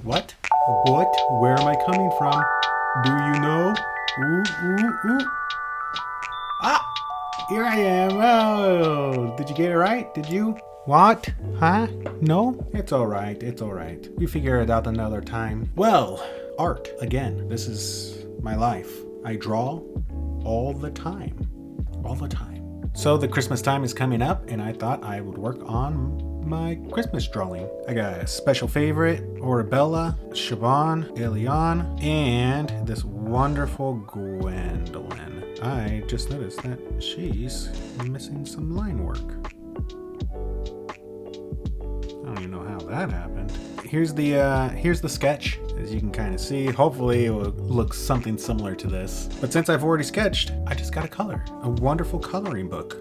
What? What? Where am I coming from? Do you know? Ooh, ooh, ooh. Ah! Here I am. Oh, did you get it right? Did you? What? Huh? No? It's alright. It's alright. We figure it out another time. Well, art. Again, this is my life. I draw all the time. All the time. So the Christmas time is coming up, and I thought I would work on my Christmas drawing. I got a special favorite, Orabella, Siobhan, Eliane, and this wonderful Gwendolyn. I just noticed that she's missing some line work. I don't even know how that happened. Here's the sketch, as you can kind of see. Hopefully it will look something similar to this. But since I've already sketched, I just got to color. A wonderful coloring book.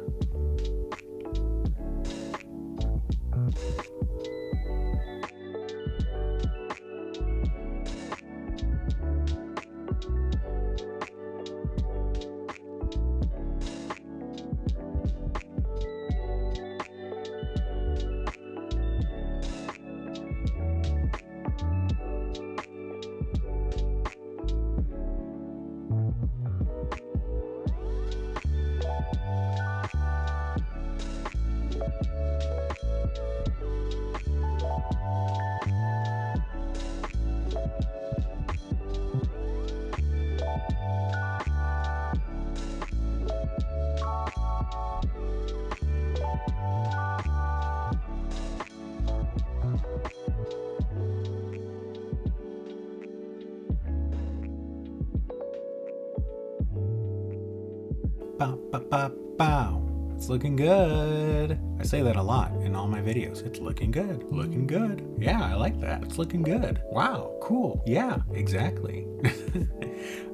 Bow, bow, bow, bow. It's looking good. I say that a lot in all my videos. It's looking good. Looking good. Yeah, I like that. It's looking good. Wow, cool. Yeah, exactly.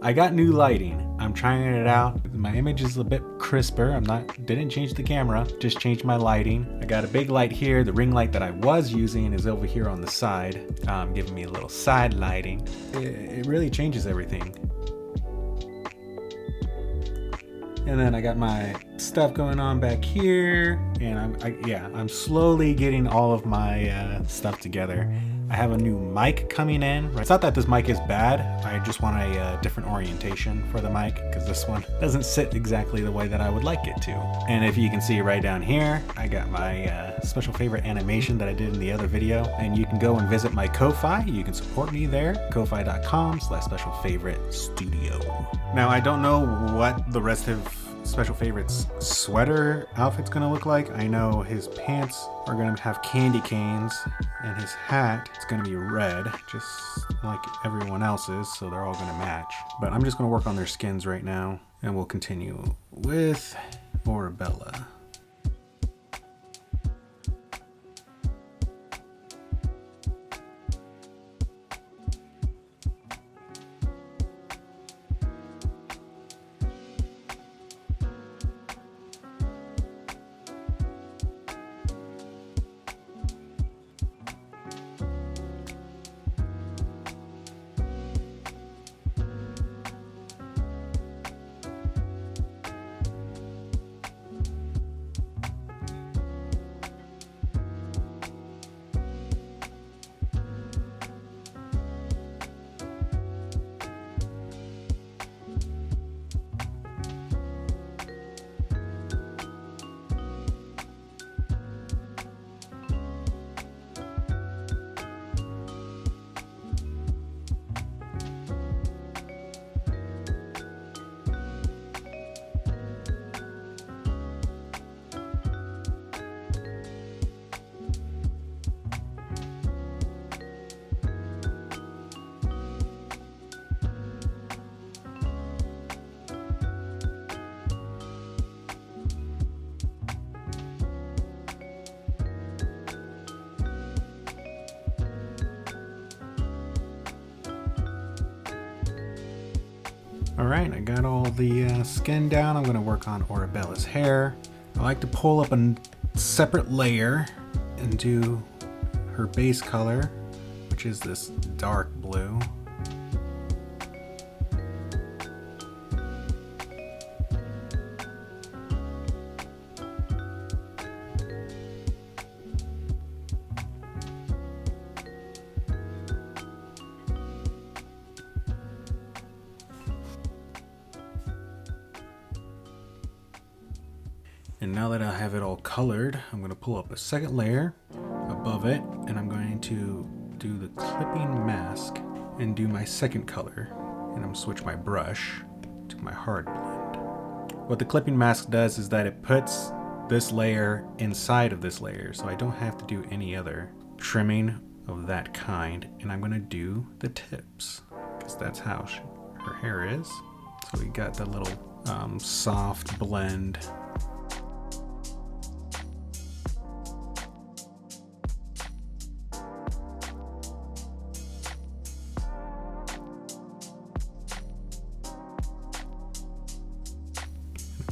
I got new lighting. I'm trying it out. My image is a bit crisper. Didn't change the camera, just changed my lighting. I got a big light here. The ring light that I was using is over here on the side, giving me a little side lighting. It really changes everything. And then I got my stuff going on back here, and I'm slowly getting all of my stuff together. I have a new mic coming in. It's not that this mic is bad, I just want a different orientation for the mic, because this one doesn't sit exactly the way that I would like it to. And if you can see right down here, I got my special favorite animation that I did in the other video, and you can go and visit my Ko-Fi. You can support me there, kofi.com/specialfavouritestudio. Now, I don't know what the rest of Special Favorite's sweater outfit's gonna look like. I know his pants are gonna have candy canes, and his hat is gonna be red, just like everyone else's, so they're all gonna match. But I'm just gonna work on their skins right now, and we'll continue with Orabella. Alright, I got all the skin down. I'm going to work on Orabella's hair. I like to pull up a separate layer and do her base color, which is this dark blue. And now that I have it all colored, I'm going to pull up a second layer above it, and I'm going to do the clipping mask and do my second color. And I'm going to switch my brush to my hard blend. What the clipping mask does is that it puts this layer inside of this layer, so I don't have to do any other trimming of that kind. And I'm going to do the tips, because that's how her hair is. So we got the little soft blend.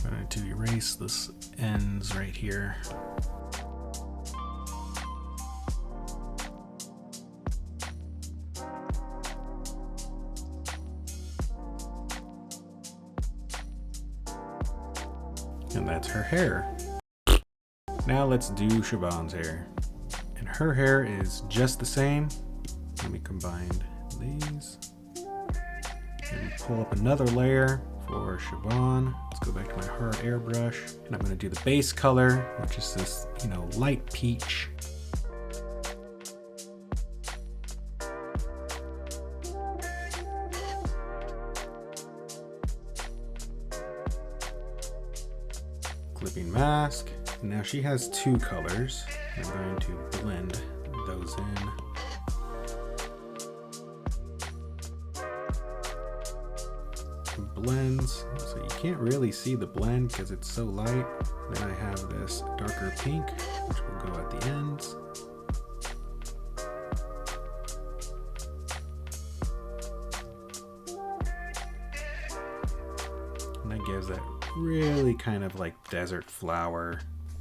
I'm going to erase this ends right here. And that's her hair. Now let's do Siobhan's hair. And her hair is just the same. Let me combine these. And pull up another layer for Siobhan. Let's go back to my hard airbrush. And I'm gonna do the base color, which is this, light peach. Clipping mask. Now she has two colors. I'm going to blend those in. Blends, so you can't really see the blend because it's so light. Then I have this darker pink, which will go at the ends. And that gives that really kind of like desert flower,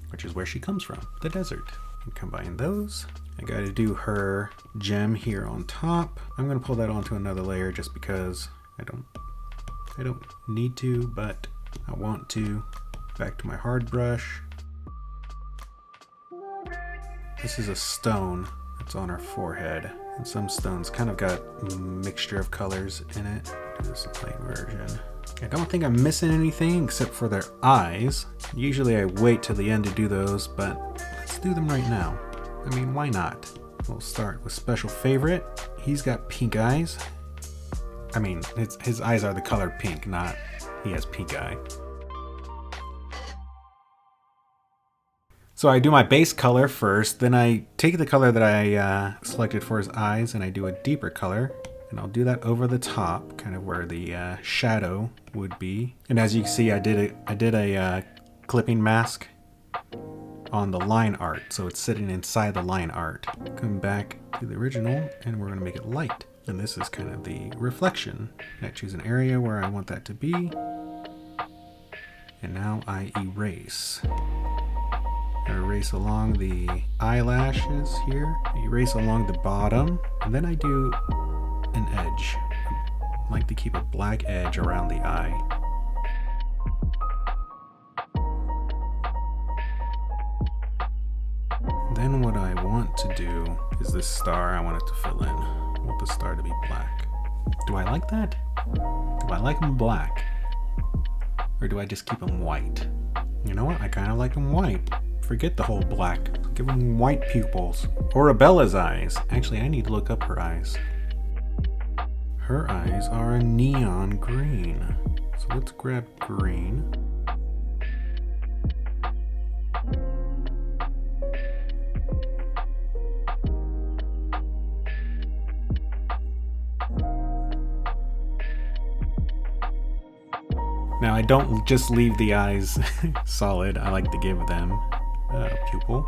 which is where she comes from, the desert. And combine those. I gotta do her gem here on top. I'm gonna pull that onto another layer just because I don't need to, but I want to. Back to my hard brush. This is a stone that's on her forehead. And some stones kind of got a mixture of colors in it. Do this light version. I don't think I'm missing anything except for their eyes. Usually I wait till the end to do those, but let's do them right now. I mean, why not? We'll start with special favorite. He's got pink eyes. I mean, his eyes are the color pink, not he has pink eye. So I do my base color first, then I take the color that I selected for his eyes and I do a deeper color. And I'll do that over the top, kind of where the shadow would be. And as you can see, I did a clipping mask on the line art, so it's sitting inside the line art. Come back to the original, and we're going to make it light. And this is kind of the reflection. I choose an area where I want that to be. And now I erase. I erase along the eyelashes here. I erase along the bottom, and then I do an edge. I like to keep a black edge around the eye. Then what I want to do is this star, I want it to fill in. I want the star to be black. Do I like that? Do I like them black? Or do I just keep them white? You know what? I kind of like them white. Forget the whole black. Give them white pupils. Or Abella's eyes. Actually, I need to look up her eyes. Her eyes are a neon green. So let's grab green. Now I don't just leave the eyes solid. I like to give them a pupil.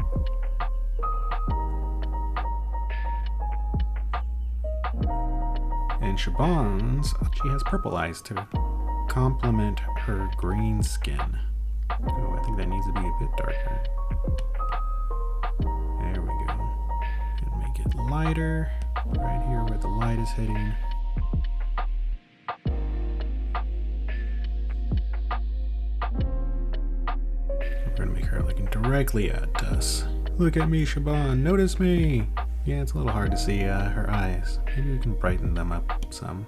And Siobhan's, she has purple eyes to complement her green skin. Oh, I think that needs to be a bit darker. There we go. And make it lighter, right here where the light is hitting. We're gonna make her looking directly at us. Look at me, Siobhan, notice me! Yeah, it's a little hard to see her eyes. Maybe we can brighten them up some.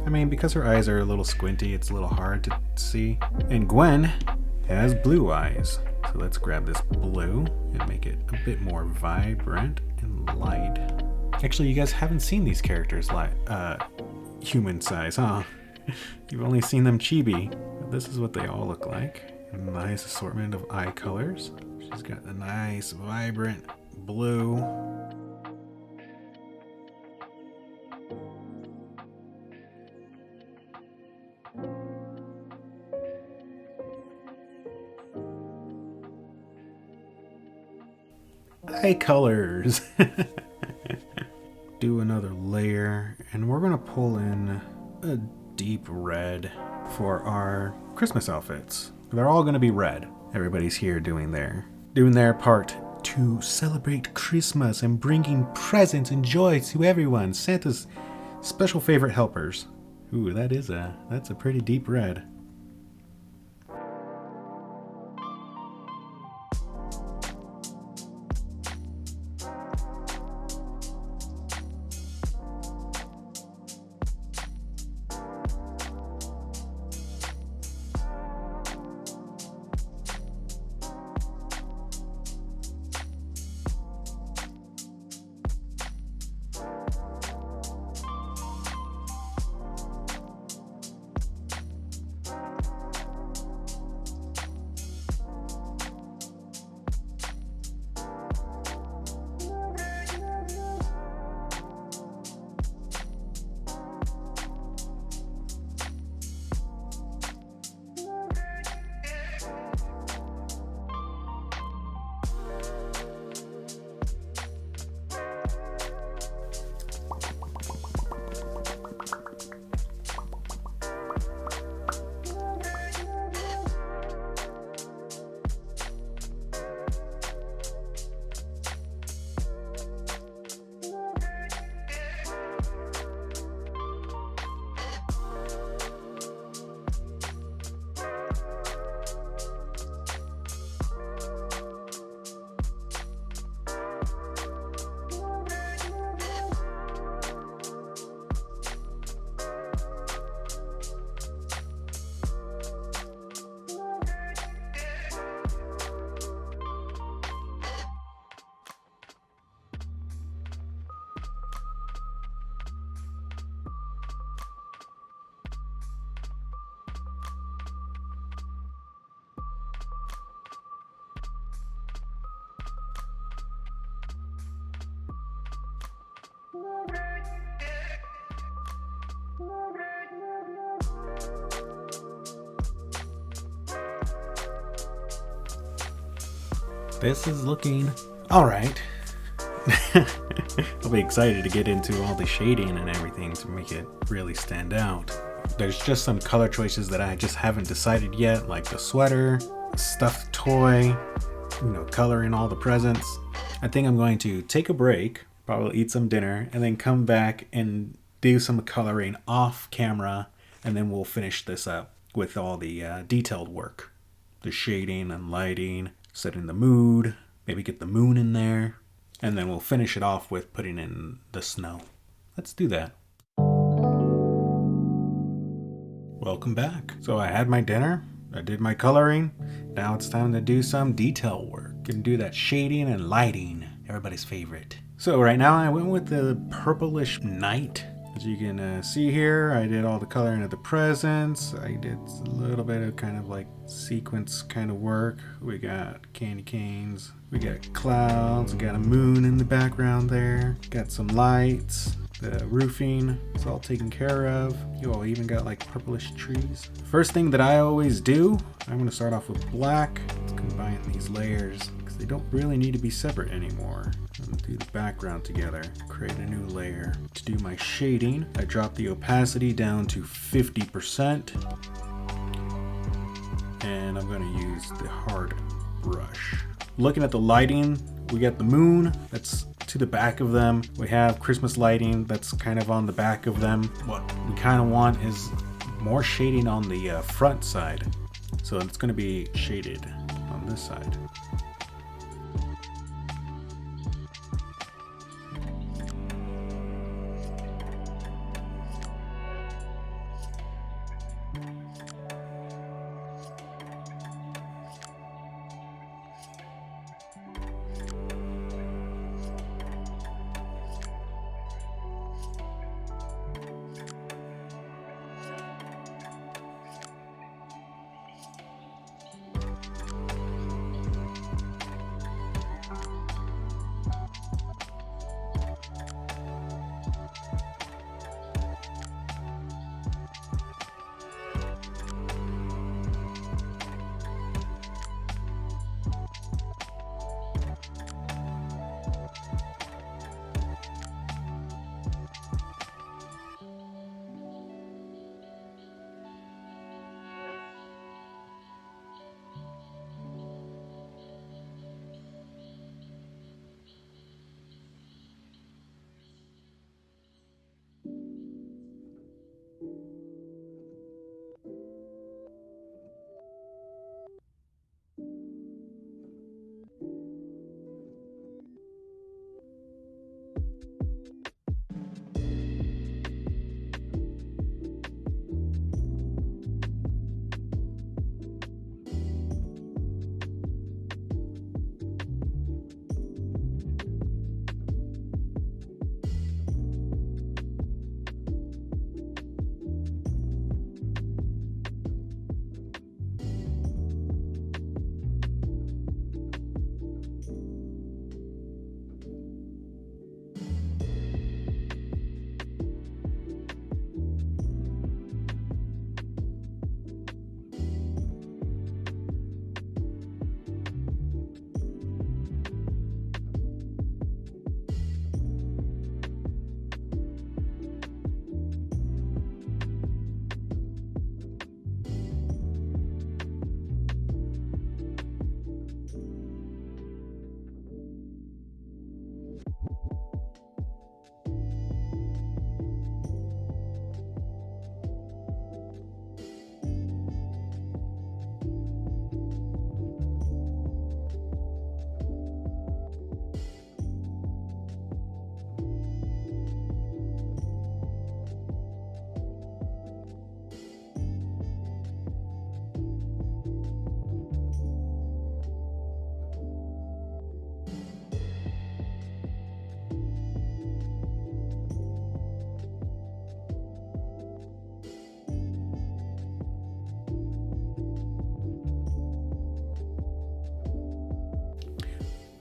I mean, because her eyes are a little squinty, it's a little hard to see. And Gwen has blue eyes. So So let's grab this blue and make it a bit more vibrant and light. Actually, you guys haven't seen these characters like human size, huh? You've only seen them chibi. This is what they all look like. A nice assortment of eye colors. She's got a nice vibrant blue. Eye colors. Do another layer, and we're gonna pull in a deep red for our Christmas outfits. They're all gonna be red. Everybody's here doing their part to celebrate Christmas and bringing presents and joy to everyone. Santa's special favorite helpers. Ooh, that's a pretty deep red. This is looking all right. I'll be excited to get into all the shading and everything to make it really stand out. There's just some color choices that I just haven't decided yet, like the sweater, stuffed toy, coloring all the presents. I think I'm going to take a break, probably eat some dinner, and then come back and do some coloring off camera, and then we'll finish this up with all the detailed work. The shading and lighting, setting the mood, maybe get the moon in there, and then we'll finish it off with putting in the snow. Let's do that. Welcome back. So I had my dinner, I did my coloring, now it's time to do some detail work and do that shading and lighting, everybody's favorite. So right now I went with the purplish night. As you can see here, I did all the coloring of the presents. I did a little bit of kind of like sequence kind of work. We got candy canes, we got clouds, we got a moon in the background there, got some lights, the roofing is all taken care of. You all even got like purplish trees. First thing that I always do, I'm going to start off with black. Let's combine these layers because they don't really need to be separate anymore. I'm going to do the background together, create a new layer. To do my shading, I drop the opacity down to 50%. And I'm going to use the hard brush. Looking at the lighting, we got the moon that's to the back of them. We have Christmas lighting that's kind of on the back of them. What we kind of want is more shading on the front side. So it's going to be shaded on this side.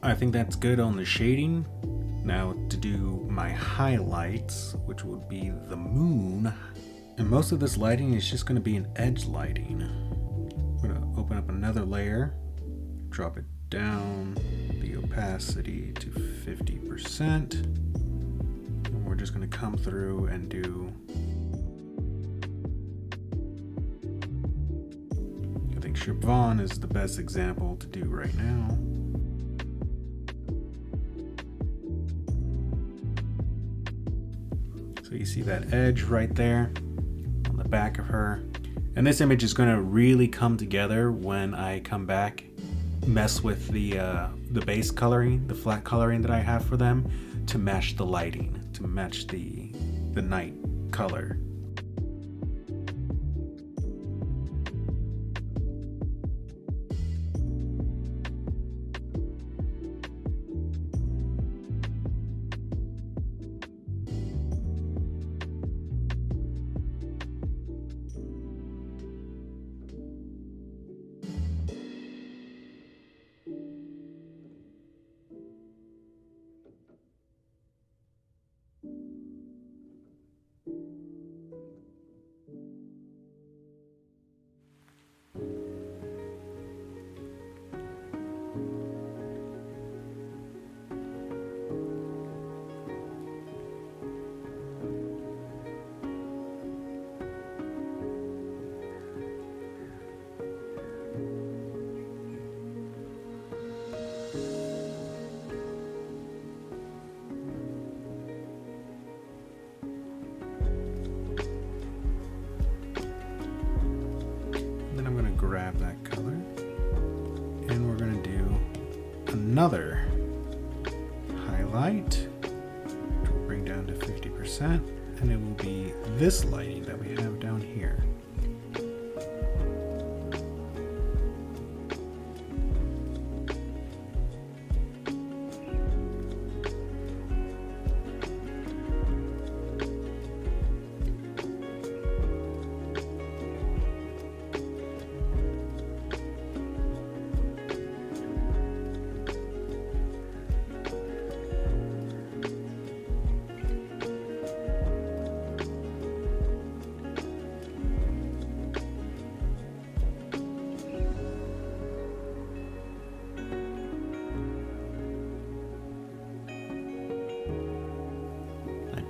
I think that's good on the shading. Now to do my highlights, which would be the moon. And most of this lighting is just going to be an edge lighting. I'm going to open up another layer, drop it down, the opacity to 50%. And we're just going to come through and do, I think Siobhan is the best example to do right now. So you see that edge right there on the back of her. And this image is going to really come together when I come back, mess with the base coloring, the flat coloring that I have for them to match the lighting, to match the night color. Grab that color and we're going to do another highlight, which we'll bring down to 50%, and it will be this lighting that we have down here.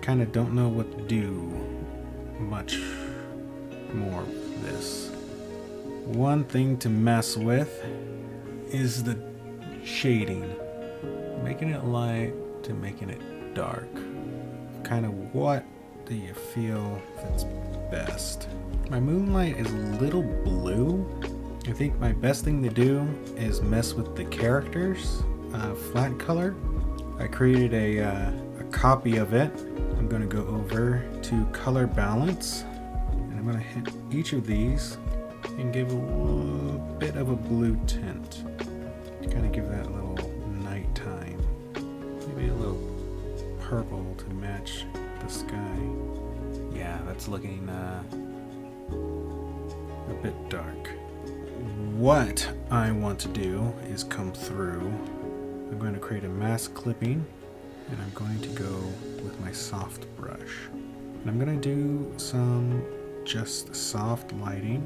Kind of don't know what to do much more with this. One thing to mess with is the shading, making it light to making it dark. Kind of what do you feel fits best? My moonlight is a little blue. I think my best thing to do is mess with the characters, flat color. I created a copy of it. I'm going to go over to color balance, and I'm going to hit each of these and give a little bit of a blue tint to kind of give that little nighttime, maybe a little purple to match the sky. Yeah, that's looking a bit dark. What I want to do is come through. I'm going to create a mask clipping, and I'm going to go with my soft brush. And I'm going to do some just soft lighting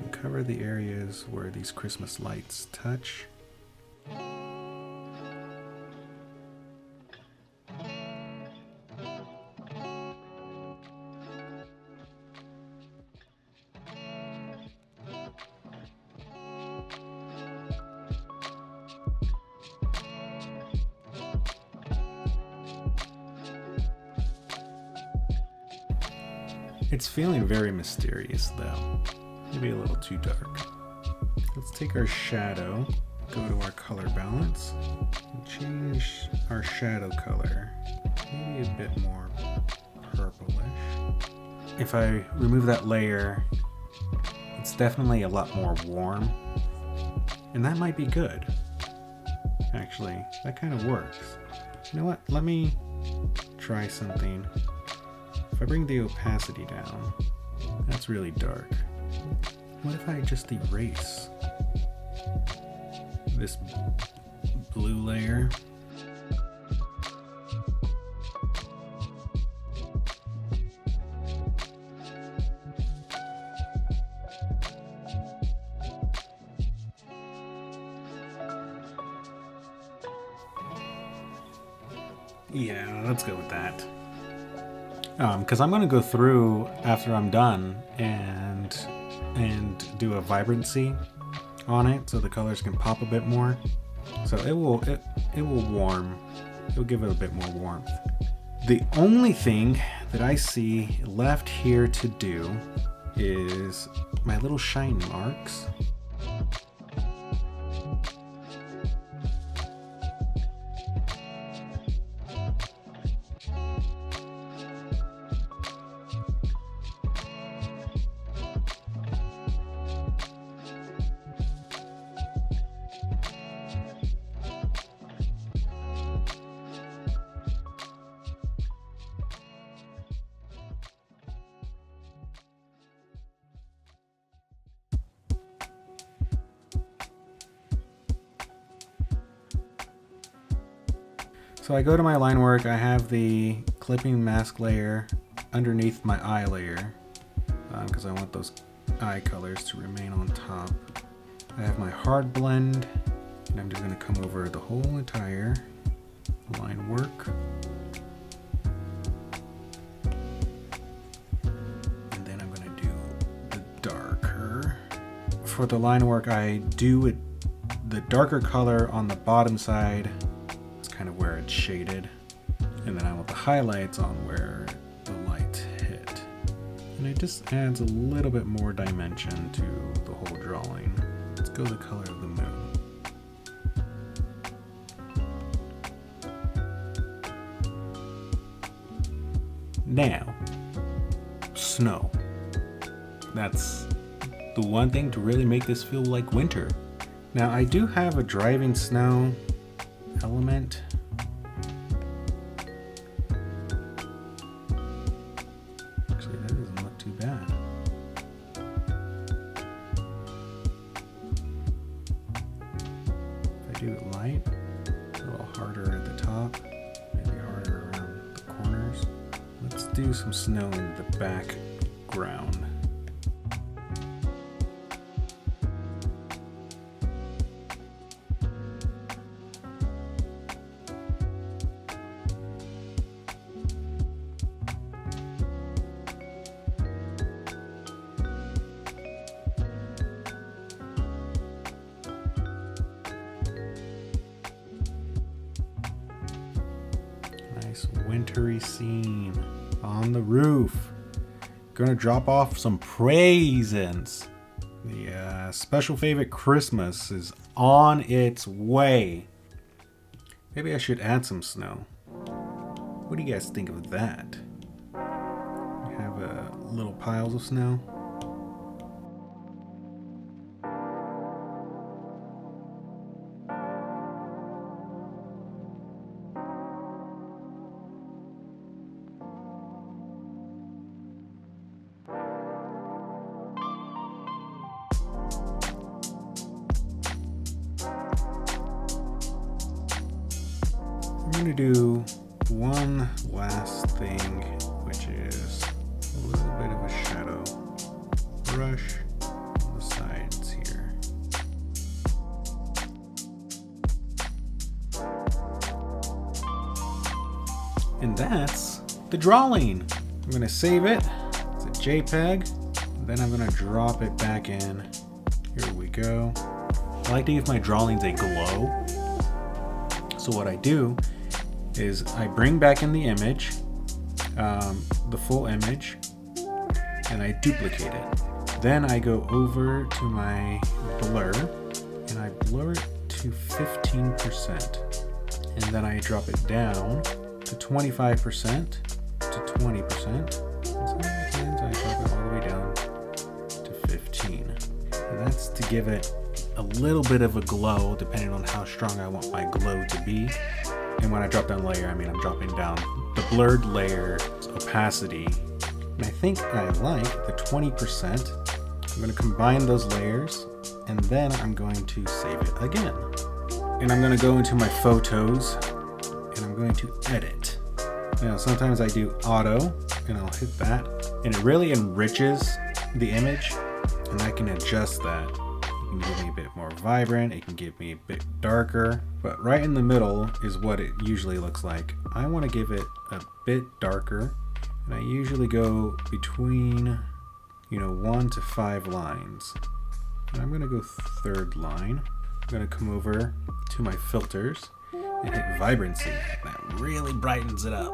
and cover the areas where these Christmas lights touch. It's feeling very mysterious though, maybe a little too dark. Let's take our shadow, go to our color balance, and change our shadow color, maybe a bit more purplish. If I remove that layer, it's definitely a lot more warm, and that might be good. Actually, that kind of works. You know what, let me try something. If I bring the opacity down, that's really dark. What if I just erase this blue layer. Yeah, let's go with that. Because I'm going to go through after I'm done and do a vibrancy on it so the colors can pop a bit more. So it will warm. It'll give it a bit more warmth. The only thing that I see left here to do is my little shine marks. So I go to my line work, I have the clipping mask layer underneath my eye layer because I want those eye colors to remain on top. I have my hard blend and I'm just going to come over the whole entire line work. And then I'm going to do the darker. For the line work, I do the darker color on the bottom side. Kind of where it's shaded, and then I want the highlights on where the light hit, and it just adds a little bit more dimension to the whole drawing. Let's go the color of the moon. Now, snow. That's the one thing to really make this feel like winter. Now I do have a driving snow element. Actually, that doesn't look too bad. If I do it light, a little harder at the top, maybe harder around the corners. Let's do some snow in the background. Wintry scene on the roof. Gonna drop off some presents. The special favorite Christmas is on its way. Maybe I should add some snow. What do you guys think of that? We have little piles of snow. I'm going to do one last thing, which is a little bit of a shadow brush on the sides here. And that's the drawing. I'm going to save it. It's a JPEG. And then I'm going to drop it back in. Here we go. I like to give my drawings a glow. So what I do is I bring back in the image, the full image, and I duplicate it. Then I go over to my blur and I blur it to 15%. And then I drop it down to 25% to 20%. Sometimes I drop it all the way down to 15. And that's to give it a little bit of a glow depending on how strong I want my glow to be. And when I drop down layer, I mean I'm dropping down the blurred layer's opacity. And I think I like the 20%. I'm going to combine those layers and then I'm going to save it again. and I'm going to go into my photos and I'm going to edit. Now sometimes I do auto and I'll hit that and it really enriches the image, and I can adjust that. It can give me a bit more vibrant, it can give me a bit darker, but right in the middle is what it usually looks like. I want to give it a bit darker, and I usually go between 1 to 5 lines. And I'm going to go third line. I'm going to come over to my filters and hit vibrancy. That really brightens it up.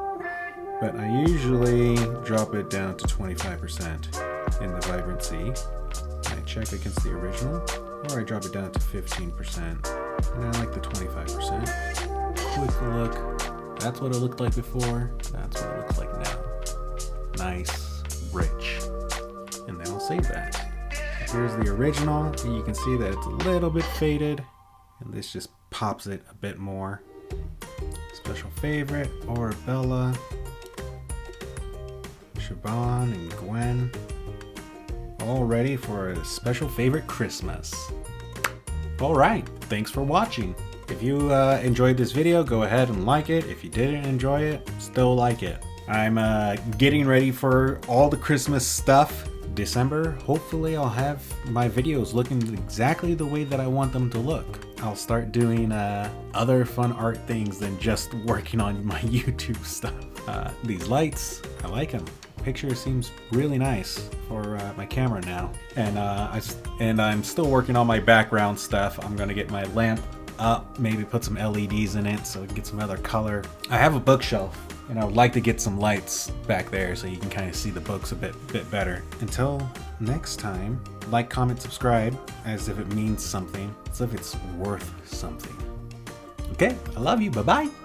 But I usually drop it down to 25% in the vibrancy. And I check against the original, or I drop it down to 15%. And I like the 25%. Quick look. That's what it looked like before. That's what it looks like now. Nice, rich. And then I'll save that. Here's the original. You can see that it's a little bit faded, and this just pops it a bit more. Special favorite, Arabella, Shaban, and Gwen. All ready for a special favorite Christmas. Alright, thanks for watching. If you enjoyed this video, go ahead and like it. If you didn't enjoy it, still like it. I'm getting ready for all the Christmas stuff. December, hopefully I'll have my videos looking exactly the way that I want them to look. I'll start doing other fun art things than just working on my YouTube stuff. These lights, I like them. Picture seems really nice for my camera now. And I'm still working on my background stuff. I'm gonna get my lamp up, maybe put some LEDs in it so we can get some other color. I have a bookshelf, and I would like to get some lights back there so you can kind of see the books a bit better. Until next time, like, comment, subscribe, as if it means something, as if it's worth something. Okay, I love you, bye-bye.